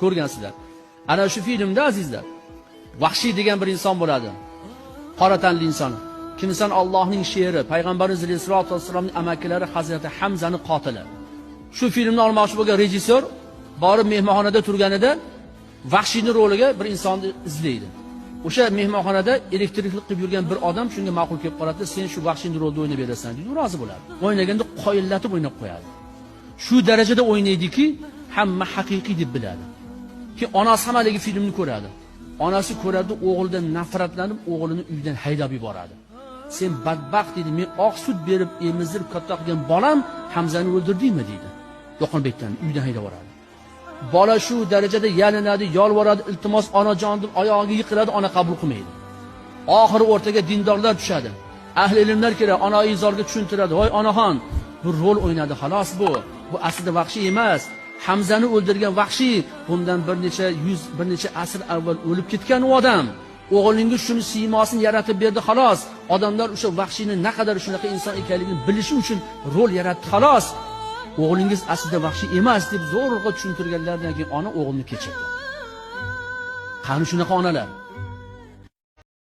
Ko'rgansizlar. Ana shu filmda azizlar, Vahshiy degan bir inson bo'ladi. Qora tanli inson. Kimsan Allohning she'ri, payg'ambarimiz sollallohu alayhi vasallamning amakilari Hazrati Hamzani qotili. Shu filmni olmoqchi bo'lgan rejissyor borib mehmonxonada turganida Vahshiyning roliga bir insonni izlaydi. O'sha mehmonxonada elektriklik qilib yurgan bir odam shunga ma'qul kelib qoladi, sen shu Vahshiyning rolda o'ynab berasan deydi, u rozi bo'ladi. O'ynaganda qoyillatib o'ynab qo'yadi. Shu darajada o'ynaydiki, hamma haqiqiy deb biladi. Ki onasi hamaligi filmni ko'radi. Onasi ko'radi, o'g'lidan nafratlanib, o'g'lini uydan haydab yuboradi. Sen badbaxt dedi, men oq sut berib emizdirib katta qilgan bolam Hamzani o'ldirdingmi dedi. Yoqubbekdan uydan haydab yuboradi. Bola shu darajada yalinadi, yolvoradi, iltimos onajon deb oyog'iga yiqiladi, ona qabul qilmaydi. Oxiri o'rtaga dindorlar tushadi. Ahli ilmlar keladi, onayi zorga tushuntiradi. Voy onaxon, bu rol o'ynadi, xolos bu. Bu aslida Vahshiy emas. Hamzani o'ldirgan Vahshiy bundan bir necha asr avval o'lib ketgan u odam. O'g'lingiz shuni siymosini yaratib berdi, xolos. Odamlar o'sha Vahshiyni naqadar shunaqa inson ekanligini bilishi uchun rol yaratdi, xolos. O'g'lingiz aslida Vahshiy emas deb zo'rg'a tushuntirganlardan keyin ona o'g'lini kechirdi. Qani shunaqa onalar?